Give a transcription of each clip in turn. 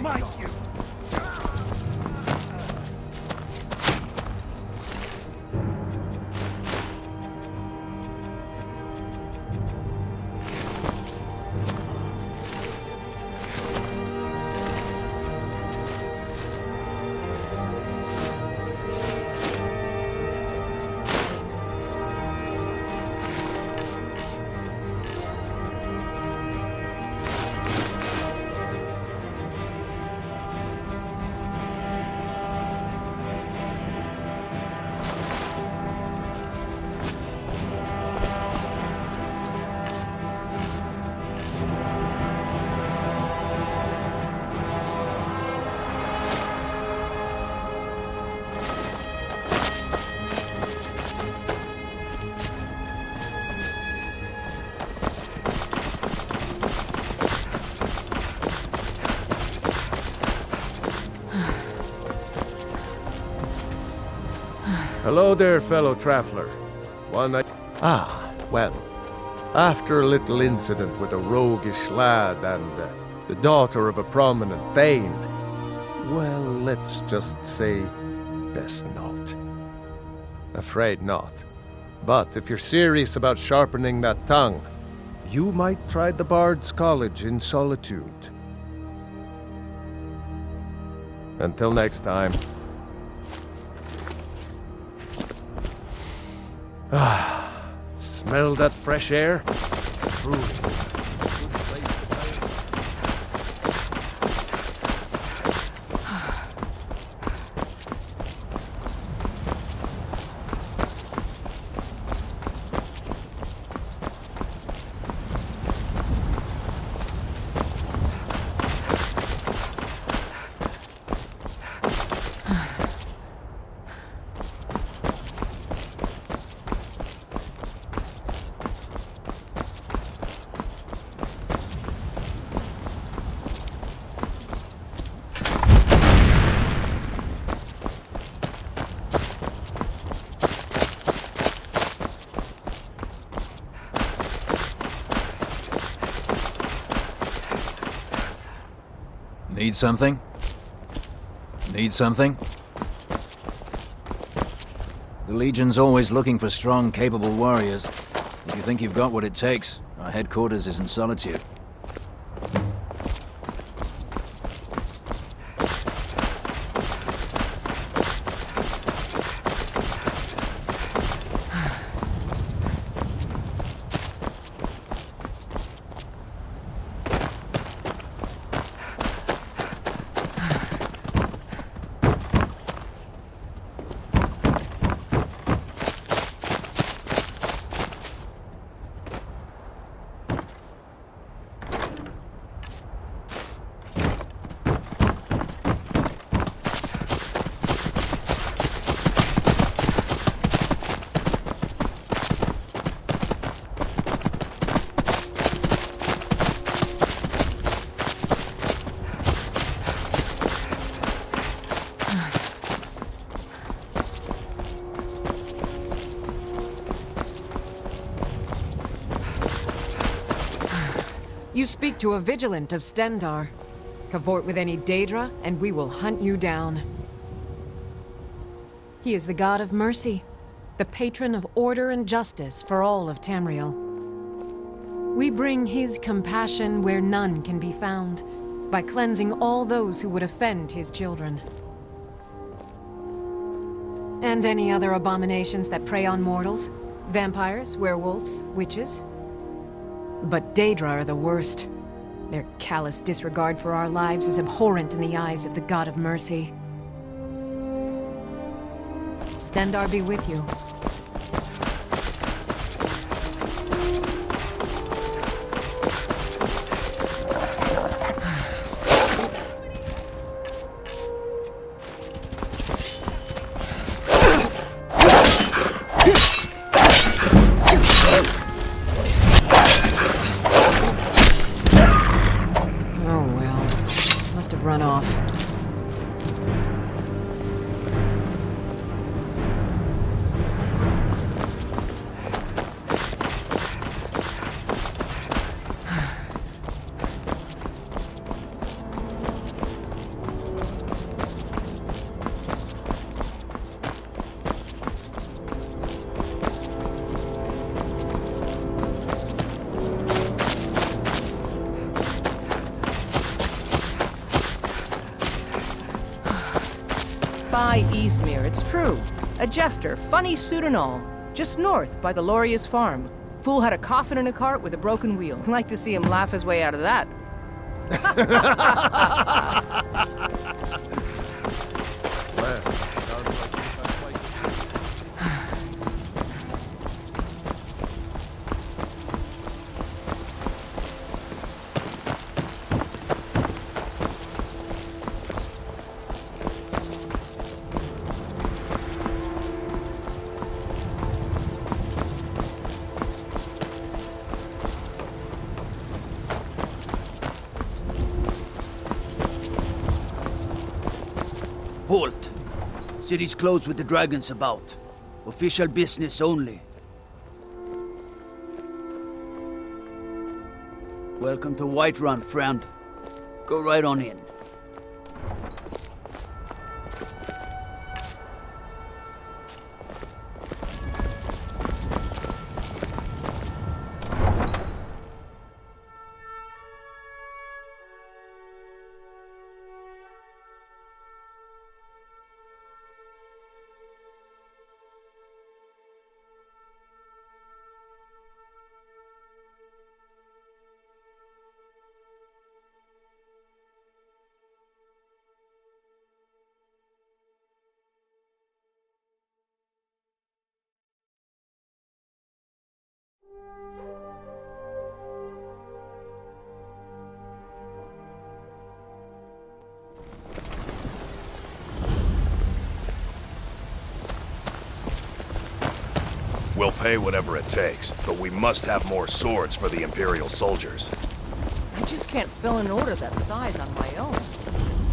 smite you! Hello there, fellow traveler. Well, after a little incident with a roguish lad and the daughter of a prominent Thane, well, let's just say, best not. Afraid not. But if you're serious about sharpening that tongue, you might try the Bard's College in Solitude. Until next time. Smell that fresh air? Truly. Need something? Need something? The Legion's always looking for strong, capable warriors. If you think you've got what it takes, our headquarters is in Solitude. You speak to a vigilant of Stendarr. Cavort with any Daedra, and we will hunt you down. He is the god of mercy, the patron of order and justice for all of Tamriel. We bring his compassion where none can be found, by cleansing all those who would offend his children. And any other abominations that prey on mortals. Vampires, werewolves, witches. But Daedra are the worst. Their callous disregard for our lives is abhorrent in the eyes of the God of Mercy. Stendarr be with you. Run off. by Eastmere, it's true. A jester, funny suit and all. Just north, by the Loria's farm. Fool had a coffin in a cart with a broken wheel. Like to see him laugh his way out of that. Halt! City's closed with the dragons about. Official business only. Welcome to Whiterun, friend. Go right on in. We'll pay whatever it takes, but we must have more swords for the Imperial soldiers. I just can't fill an order that size on my own.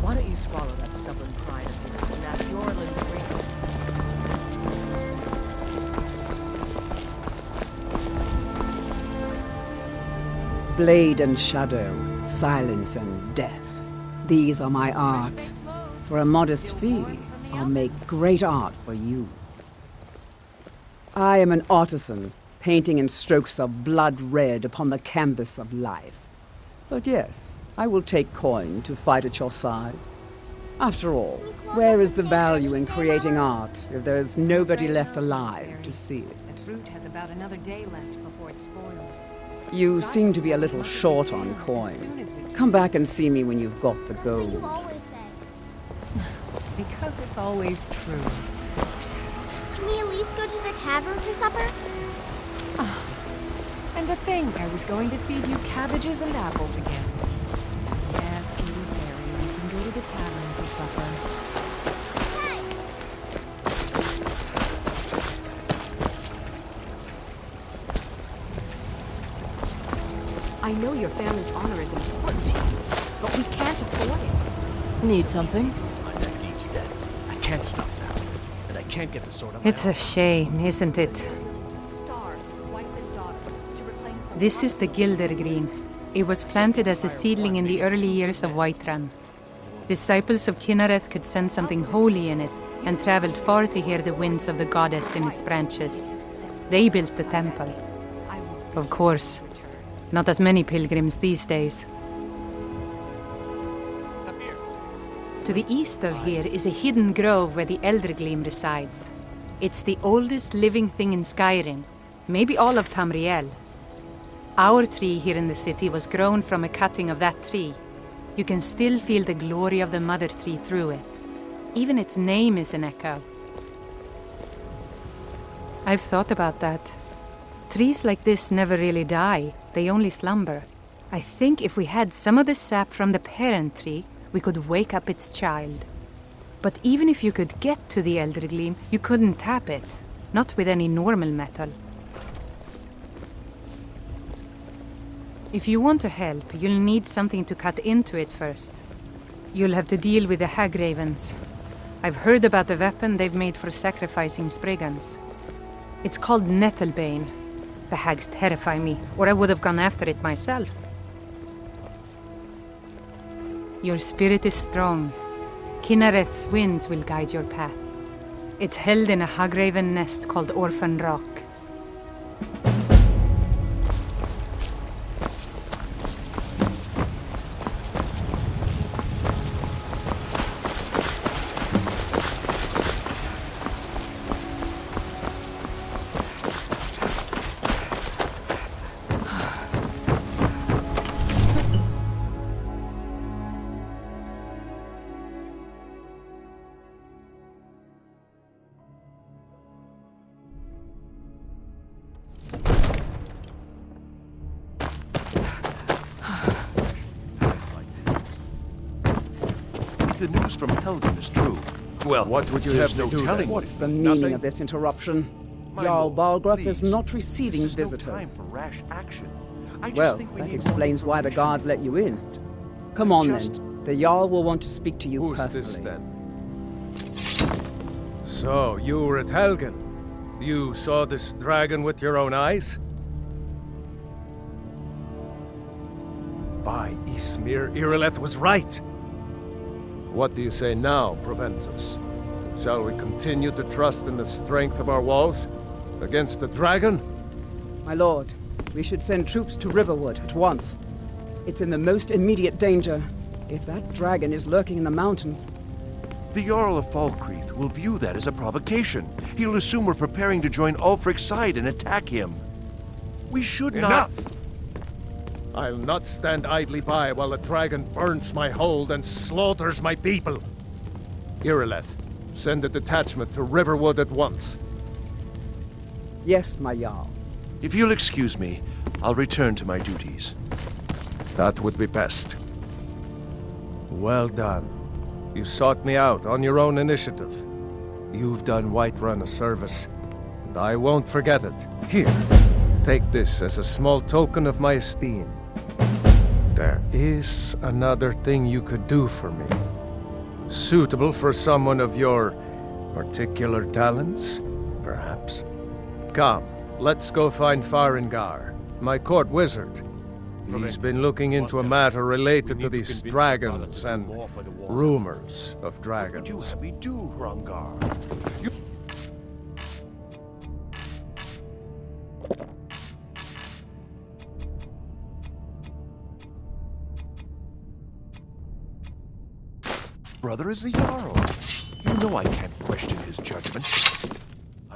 Why don't you swallow that stubborn pride of yours and ask your little Ringo? Blade and shadow, silence and death. These are my arts. For a modest fee, I'll make great art for you. I am an artisan, painting in strokes of blood red upon the canvas of life. But yes, I will take coin to fight at your side. After all, where is the value in creating art if there is nobody left alive to see it? The fruit has about another day left before it spoils. You seem to be a little short on coin. Come back and see me when you've got the That's what you gold. always say. Because it's always true. Can we at least go to the tavern for supper? And to think I was going to feed you cabbages and apples again. Yes, little fairy, we can go to the tavern for supper. Hey! I know your family's honor is important to you, but we can't afford it. Need something? My nephew's dead. I can't stop now. And I can't get the sword on my It's a shame, isn't it? To starve wife and daughter to reclaim some This is the Gildergreen. It was planted as a seedling in the early years of Whiterun. Disciples of Kynareth could sense something holy in it and traveled far to hear the winds of the goddess in its branches. They built the temple. Of course, not as many pilgrims these days. To the east of here is a hidden grove where the Eldergleam resides. It's the oldest living thing in Skyrim, maybe all of Tamriel. Our tree here in the city was grown from a cutting of that tree. You can still feel the glory of the mother tree through it. Even its name is an echo. I've thought about that. Trees like this never really die, they only slumber. I think if we had some of the sap from the parent tree, we could wake up its child. But even if you could get to the Eldergleam, you couldn't tap it. Not with any normal metal. If you want to help, you'll need something to cut into it first. You'll have to deal with the Hagravens. I've heard about the weapon they've made for sacrificing Spriggans. It's called Nettlebane. The hags terrify me, or I would have gone after it myself. Your spirit is strong. Kynareth's winds will guide your path. It's held in a Hagraven nest called Orphan Rock. the news from Helgen is true, well, what would you there's have me no do telling then? What's the what- meaning Nothing? of this interruption? My Jarl lord, Balgrup is please. not receiving This is visitors. No time for rash action. I just Well, think we that need explains more why the information. guards let you in. Come on Just- then. The Jarl will want to speak to you Who's personally. this then? So, you were at Helgen. You saw this dragon with your own eyes? By Ysmir, Irileth was right. What do you say now, Proventus? Shall we continue to trust in the strength of our walls? Against the dragon? My lord, we should send troops to Riverwood at once. It's in the most immediate danger. If that dragon is lurking in the mountains, The Jarl of Falkreath will view that as a provocation. He'll assume we're preparing to join Ulfric's side and attack him. We should not... Enough! I'll not stand idly by while the dragon burns my hold and slaughters my people. Irileth, send a detachment to Riverwood at once. yes, my Jarl. If you'll excuse me, I'll return to my duties. That would be best. Well done. You sought me out on your own initiative. You've done Whiterun a service, and I won't forget it. Here, take this as a small token of my esteem. There is another thing you could do for me. Suitable for someone of your particular talents, perhaps. Come, let's go find Farengar, my court wizard. He's been looking into a matter related to these dragons and rumors of Would you dragons. have me do, Hrongar? Brother is the Jarl. You know I can't question his judgment.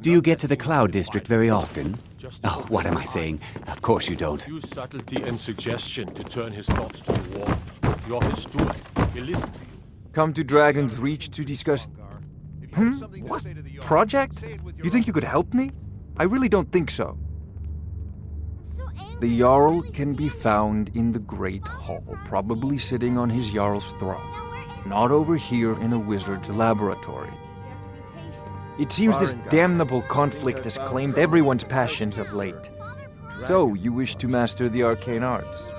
Do you get to the Cloud District very often? Oh, what am I saying? Of course you don't. Use subtlety and suggestion to turn his thoughts to war. You're his steward. He'll listen to you. Come to Dragon's Reach to discuss... What? Project? You think you could help me? I really don't think so. The Jarl can be found in the Great Hall, probably sitting on his Jarl's throne. Not over here in a wizard's laboratory. It seems this damnable conflict has claimed everyone's passions of late. So, you wish to master the arcane arts?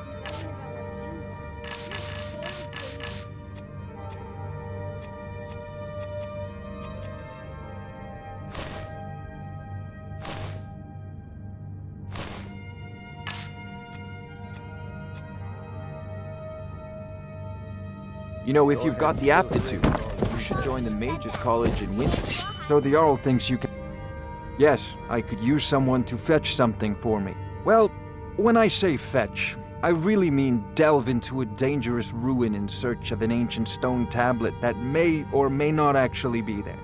You know, if you've got the aptitude, you should join the Mages College in winter. So the Jarl thinks you can... Yes, I could use someone to fetch something for me. Well, when I say fetch, I really mean delve into a dangerous ruin in search of an ancient stone tablet that may or may not actually be there.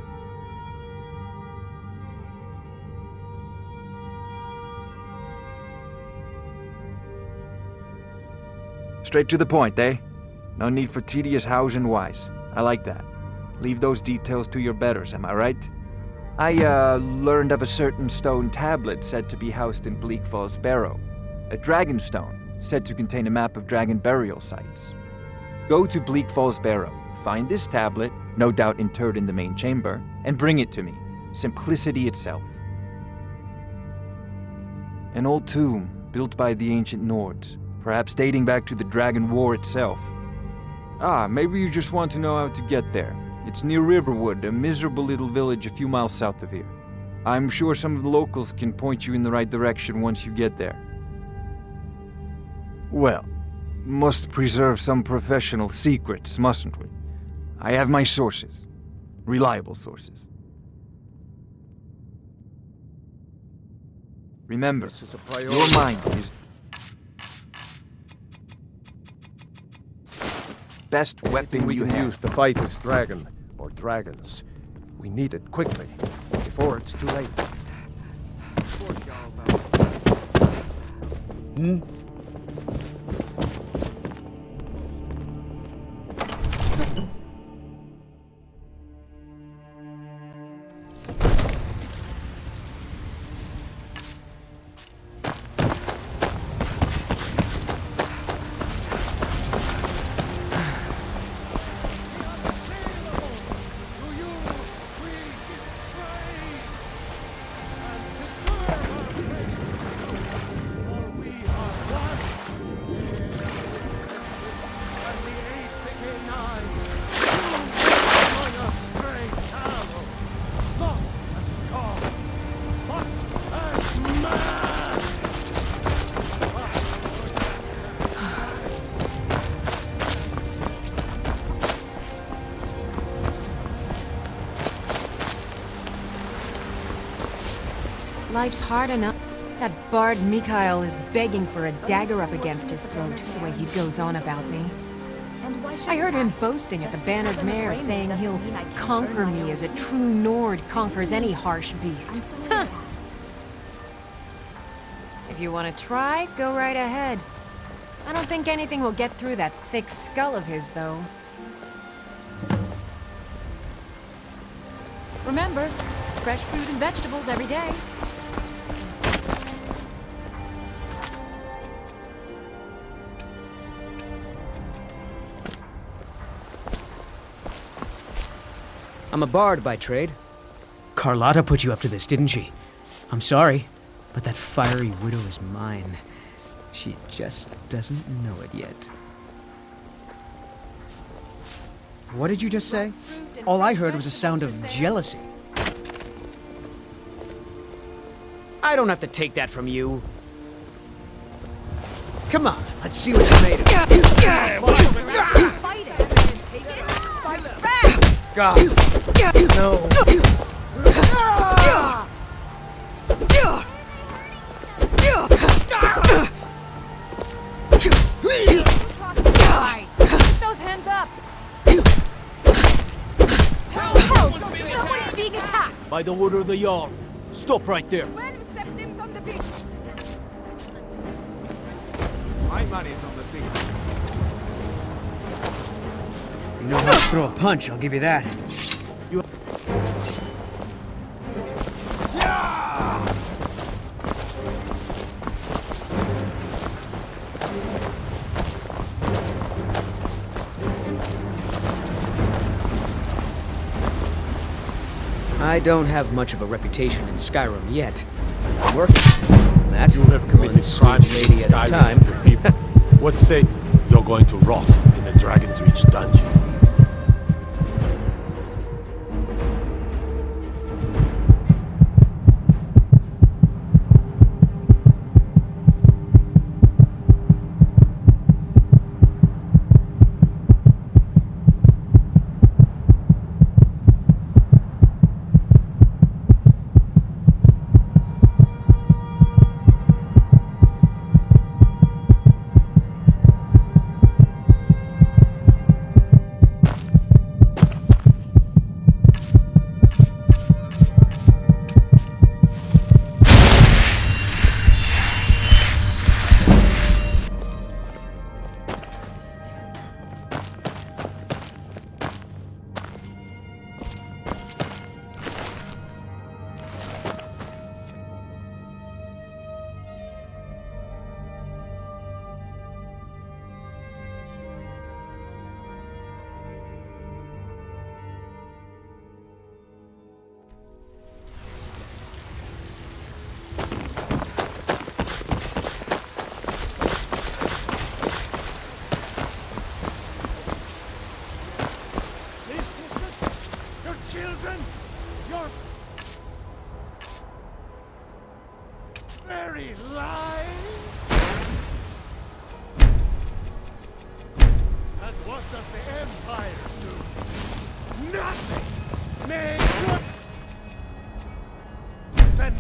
Straight to the point, eh? No need for tedious hows and whys. I like that. Leave those details to your betters, am I right? I, learned of a certain stone tablet said to be housed in Bleak Falls Barrow. A dragon stone, said to contain a map of dragon burial sites. Go to Bleak Falls Barrow, find this tablet, no doubt interred in the main chamber, and bring it to me. Simplicity itself. An old tomb, built by the ancient Nords, perhaps dating back to the Dragon War itself. Ah, maybe you just want to know how to get there. It's near Riverwood, a miserable little village a few miles south of here. I'm sure some of the locals can point you in the right direction once you get there. Well, must preserve some professional secrets, mustn't we? I have my sources. Reliable sources. Remember, your mind is... best weapon we you can have. use to fight this dragon, or dragons. We need it quickly, before it's too late. Life's hard enough. That bard Mikhail is begging for a dagger up against his throat, the way he goes on about me. I heard him boasting at the Bannered Mare, saying he'll conquer me as a true Nord conquers any harsh beast. Huh. If you want to try, go right ahead. I don't think anything will get through that thick skull of his, though. Remember, fresh fruit and vegetables every day. I'm a bard by trade. Carlotta put you up to this, didn't she? I'm sorry, but that fiery widow is mine. She just doesn't know it yet. What did you just say? All I heard was a sound of jealousy. I don't have to take that from you. Come on, let's see what you're made of. Gods! No! Keep those hands up! Someone's being attacked! By the order of the Jarl. Stop right there. My money's on the beat. You know how to throw a punch, I'll give you that. I don't have much of a reputation in Skyrim yet. I'm working. That You have committed crimes in lady at a time. Skyrim. What say you're going to rot in the Dragon's Reach dungeon? very life? And what does the Empire do? Nothing! Nay, good! Then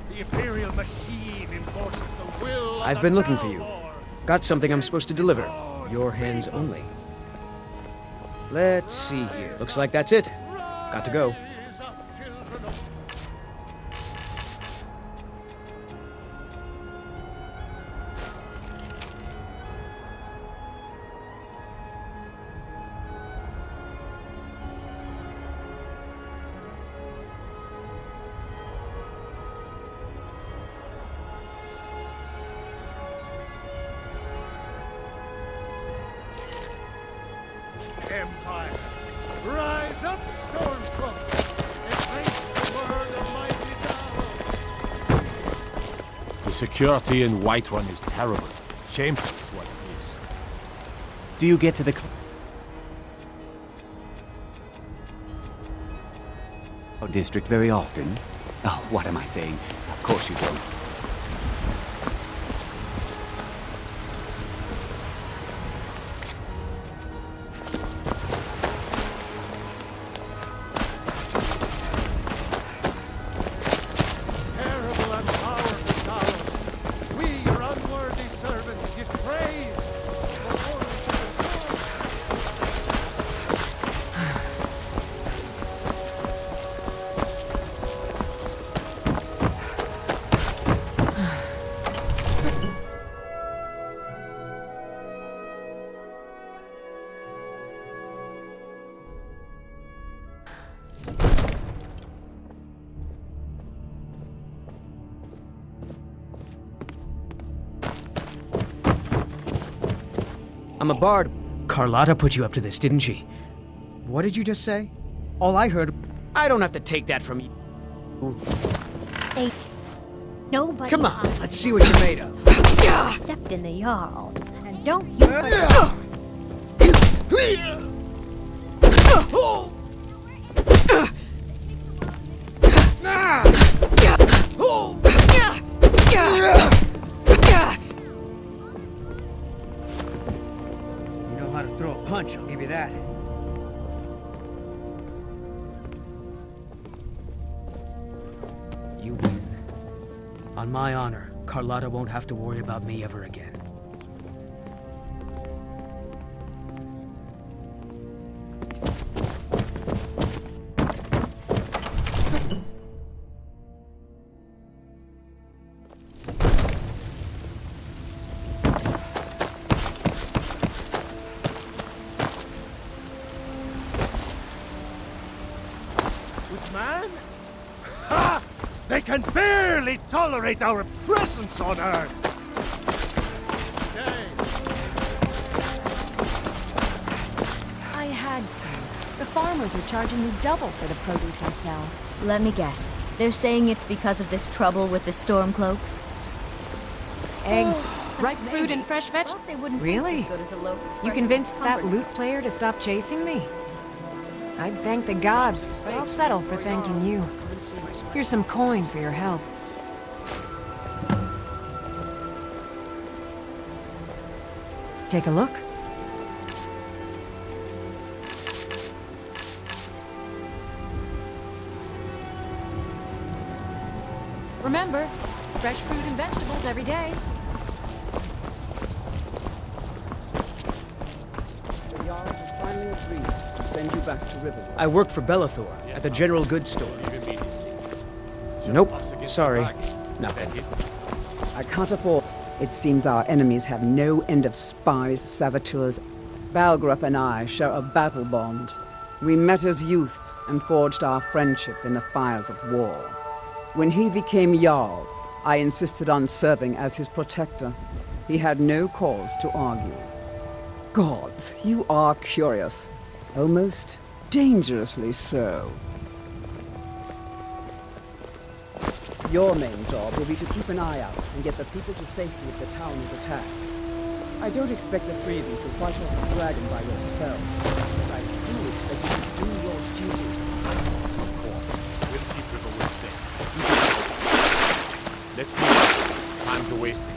the Imperial machine enforces the will of I've the been looking for you. Balor. Got something I'm supposed to deliver. Your hands only. Let's see here. Looks like that's it. Got to go. Empire, rise up, Stormcloak! Embrace the word of mighty Jarl! The security in Whiterun is terrible. Shameful is what it is. Do you get to the district very often? Oh, what am I saying? Of course you don't. Terrible and powerful Jarl, we, your unworthy servants, give praise for all I'm a bard. Carlotta put you up to this, didn't she? What did you just say? All I heard... I don't have to take that from you. Hey, nobody... Come on, let's see what you're made of. Except in the Jarl. And don't you forget... You know how to throw a punch, I'll give you that. You win. On my honor, Carlotta won't have to worry about me ever again. man? Ha! They can barely tolerate our presence on Earth! I had to. The farmers are charging me double for the produce I sell. Let me guess. They're saying it's because of this trouble with the Stormcloaks? Egg, ripe fruit and fresh veg. They wouldn't Really? taste as good as a loaf of You fresh convinced that pumpernickel. loot player to stop chasing me? I'd thank the gods, but I'll settle for thanking you. Here's some coin for your help. Take a look. Remember, fresh fruit and vegetables every day. The Jarl has finally agreed to send you back to River. I work for Bellathor at the general goods store. Nope, sorry. Nothing. I can't afford. It seems our enemies have no end of spies, saboteurs. Balgrup and I share a battle bond. We met as youths and forged our friendship in the fires of war. When he became Jarl, I insisted on serving as his protector. He had no cause to argue. Gods, you are curious. Almost dangerously so. Your main job will be to keep an eye out and get the people to safety if the town is attacked. I don't expect the three of you to fight off the dragon by yourselves, but I do expect you to do your duty. Of course. We'll keep Riverwood safe. Let's move on. Time's a wasting.